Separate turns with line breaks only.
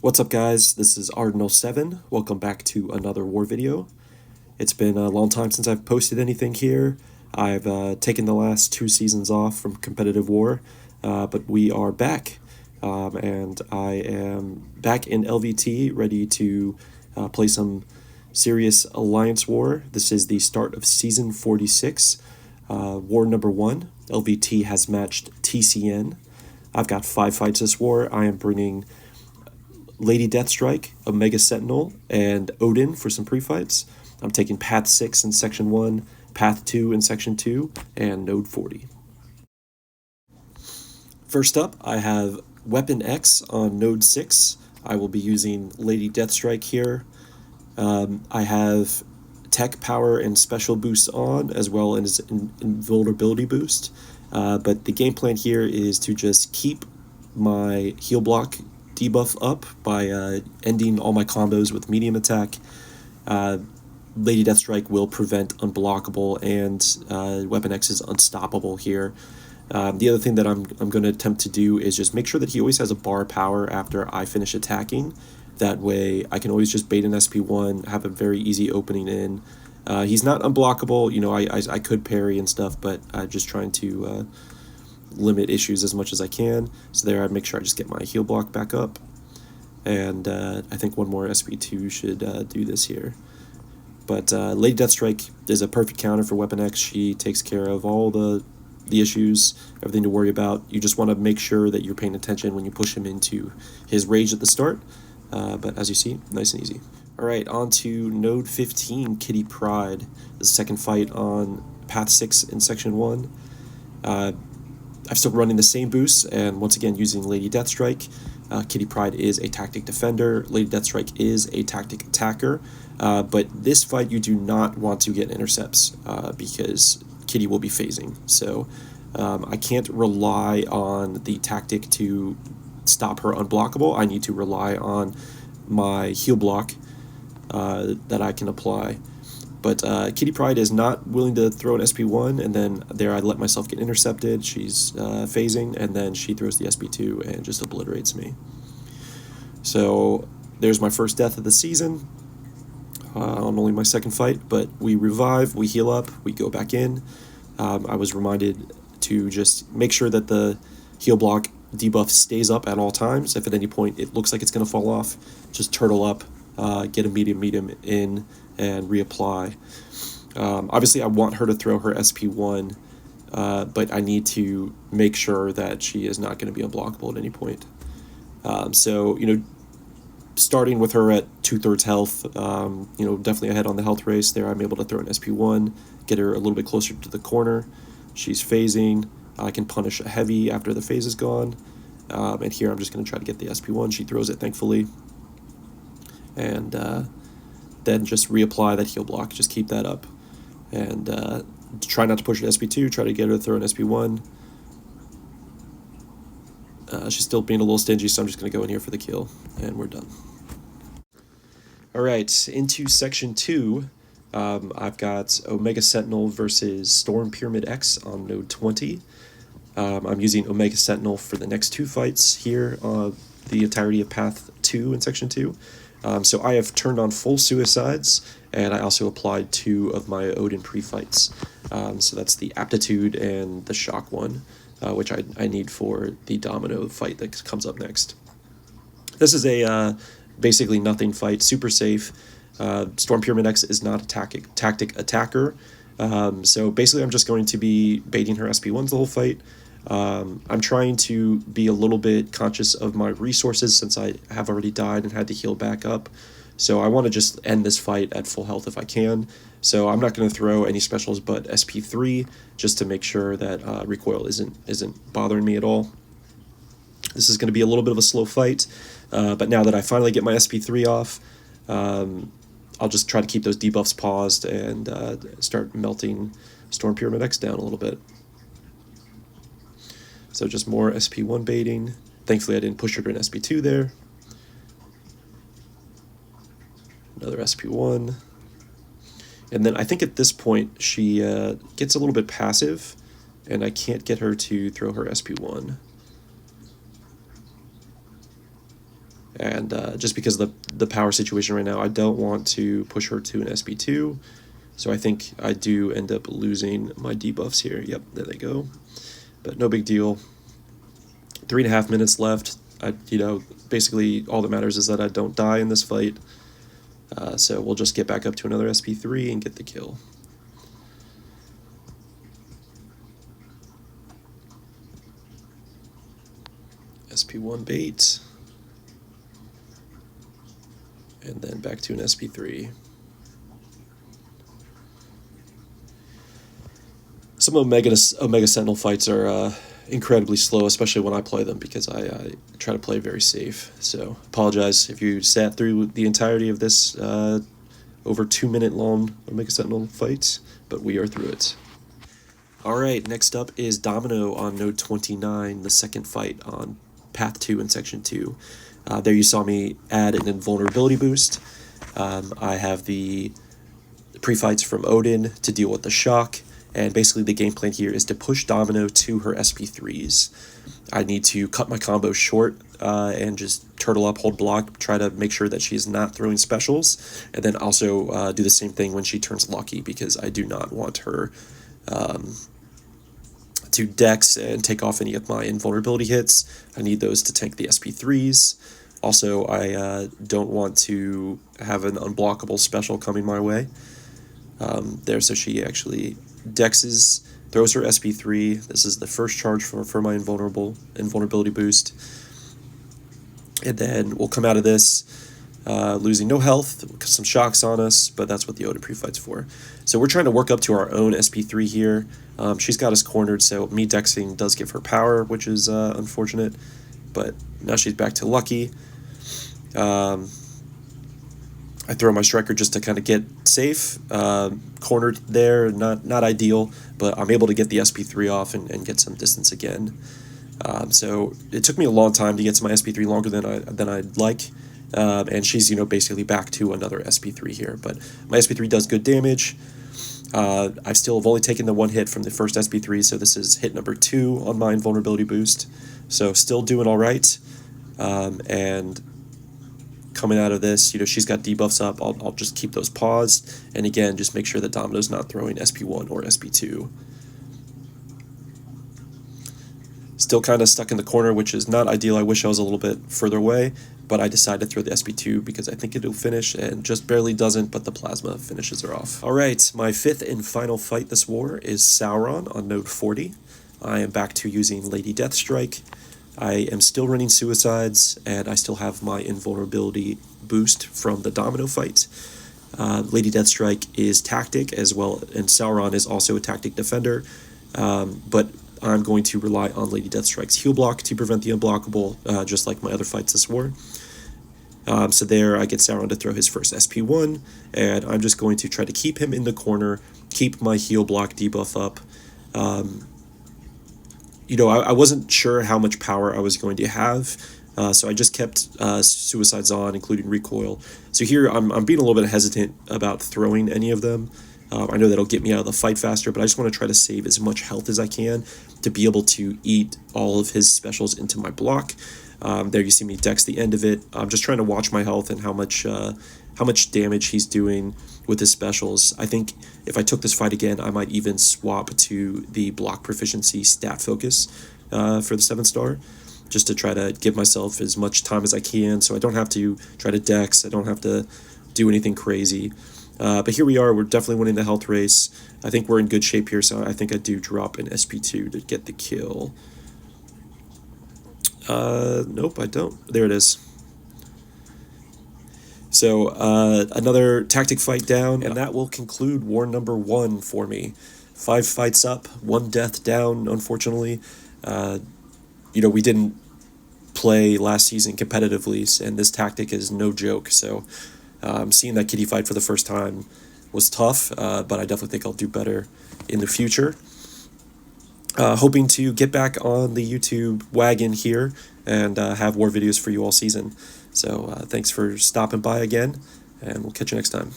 What's up, guys? This is Ardenal7. Welcome back to another war video. It's been a long time since I've posted anything here. I've taken the last 2 seasons off from competitive war, but we are back. And I am back in LVT, ready to play some serious Alliance War. This is the start of Season 46, War number 1. LVT has matched TCN. I've got 5 fights this war. I am bringing Lady Deathstrike, Omega Sentinel, and Odin for some pre-fights. I'm taking Path 6 in Section 1, Path 2 in Section 2, and Node 40. First up, I have Weapon X on Node 6. I will be using Lady Deathstrike here. I have Tech Power and Special Boost on, as well as Invulnerability Boost. But the game plan here is to just keep my heal block debuff up by ending all my combos with medium attack. Lady Deathstrike will prevent unblockable, and Weapon X is unstoppable here. The other thing that I'm going to attempt to do is just make sure that he always has a bar power after I finish attacking. That way I can always just bait an SP1, have a very easy opening in. He's not unblockable, you know, I could parry and stuff, but I'm just trying to limit issues as much as I can. So there I make sure I just get my heal block back up. And I think one more SP2 should do this here. But Lady Deathstrike is a perfect counter for Weapon X. She takes care of all the issues, everything to worry about. You just want to make sure that you're paying attention when you push him into his rage at the start. But as you see, nice and easy. Alright, on to Node 15, Kitty Pryde. The second fight on Path 6 in Section 1. I'm still running the same boosts, and once again using Lady Deathstrike. Kitty Pryde is a tactic defender, Lady Deathstrike is a tactic attacker, but this fight you do not want to get intercepts, because Kitty will be phasing. So I can't rely on the tactic to stop her unblockable. I need to rely on my heal block that I can apply. But Kitty Pryde is not willing to throw an SP1, and then there I let myself get intercepted. She's phasing, and then she throws the SP2 and just obliterates me. So there's my first death of the season on only my second fight, but we revive, we heal up, we go back in. I was reminded to just make sure that the heal block debuff stays up at all times. If at any point it looks like it's going to fall off, just turtle up, get a medium in, and reapply. Obviously I want her to throw her SP1, but I need to make sure that she is not going to be unblockable at any point. So, you know, starting with her at 2/3 health, you know, definitely ahead on the health race there. I'm able to throw an SP1, get her a little bit closer to the corner. She's phasing. I can punish a heavy after the phase is gone. And here I'm just going to try to get the SP1. She throws it, thankfully. And then just reapply that heal block. Just keep that up. And try not to push an SP2. Try to get her to throw an SP1. She's still being a little stingy, so I'm just going to go in here for the kill. And we're done. Alright, into Section 2. I've got Omega Sentinel versus Storm Pyramid X on Node 20. I'm using Omega Sentinel for the next 2 fights here on the entirety of Path 2 in Section 2. So I have turned on full suicides, and I also applied 2 of my Odin pre-fights. So that's the Aptitude and the Shock one, which I need for the Domino fight that comes up next. This is a basically nothing fight, super safe. Storm Pyramid X is not a tactic attacker, so basically I'm just going to be baiting her SP1s the whole fight. I'm trying to be a little bit conscious of my resources since I have already died and had to heal back up. So I want to just end this fight at full health if I can. So I'm not going to throw any specials but SP3 just to make sure that recoil isn't bothering me at all. This is going to be a little bit of a slow fight, but now that I finally get my SP3 off, I'll just try to keep those debuffs paused and start melting Storm Pyramid X down a little bit. So just more SP1 baiting. Thankfully I didn't push her to an SP2 there. Another SP1. And then I think at this point she gets a little bit passive, and I can't get her to throw her SP1. And just because of the power situation right now, I don't want to push her to an SP2. So I think I do end up losing my debuffs here. Yep, there they go. But no big deal. 3.5 minutes left. Basically all that matters is that I don't die in this fight. So we'll just get back up to another SP3 and get the kill. SP1 bait. And then back to an SP3. Some Omega Sentinel fights are incredibly slow, especially when I play them, because I try to play very safe. So apologize if you sat through the entirety of this over 2 minute long Omega Sentinel fight, but we are through it. Alright, next up is Domino on node 29, the second fight on Path 2 in Section 2. There you saw me add an invulnerability boost. I have the pre-fights from Odin to deal with the shock, and basically the game plan here is to push Domino to her SP3s. I need to cut my combo short and just turtle up, hold block, try to make sure that she's not throwing specials, and then also do the same thing when she turns lucky, because I do not want her to dex and take off any of my invulnerability hits. I need those to tank the SP3s. Also, I don't want to have an unblockable special coming my way. There, so she actually dexes, throws her SP3. This is the first charge for my invulnerability boost. And then we'll come out of this losing no health, some shocks on us, but that's what the Odin pre-fight's for. So we're trying to work up to our own SP3 here. She's got us cornered, so me dexing does give her power, which is unfortunate, but now she's back to lucky. I throw my striker just to kind of get safe. Cornered there, not ideal, but I'm able to get the SP3 off and get some distance again. So it took me a long time to get to my SP3, longer than I'd like. And she's, basically back to another SP3 here. But my SP3 does good damage. I still have only taken the one hit from the first SP3, so this is hit number 2 on my invulnerability boost. So still doing all right. And coming out of this, she's got debuffs up. I'll just keep those paused. And again, just make sure that Domino's not throwing SP1 or SP2. Still kind of stuck in the corner, which is not ideal. I wish I was a little bit further away, but I decided to throw the SP2 because I think it'll finish, and just barely doesn't, but the plasma finishes her off. Alright, my 5th and final fight this war is Sauron on node 40. I am back to using Lady Deathstrike. I am still running suicides, and I still have my invulnerability boost from the Domino fight. Lady Deathstrike is tactic as well, and Sauron is also a tactic defender, but I'm going to rely on Lady Deathstrike's heal block to prevent the unblockable, just like my other fights this war. So there I get Sauron to throw his first SP1, and I'm just going to try to keep him in the corner, keep my heal block debuff up. I wasn't sure how much power I was going to have, so I just kept suicides on, including recoil. So here I'm being a little bit hesitant about throwing any of them. I know that'll get me out of the fight faster, but I just want to try to save as much health as I can to be able to eat all of his specials into my block. There you see me dex the end of it. I'm just trying to watch my health and how much damage he's doing with his specials. I think if I took this fight again, I might even swap to the block proficiency stat focus for the 7-star, just to try to give myself as much time as I can, so I don't have to try to dex, I don't have to do anything crazy. But here we are, we're definitely winning the health race. I think we're in good shape here, so I think I do drop an SP2 to get the kill. Nope, I don't. There it is. So, another tactic fight down, and that will conclude war number 1 for me. 5 fights up, 1 death down, unfortunately. We didn't play last season competitively, and this tactic is no joke, so seeing that kitty fight for the first time was tough, but I definitely think I'll do better in the future. Hoping to get back on the YouTube wagon here and have war videos for you all season. So thanks for stopping by again, and we'll catch you next time.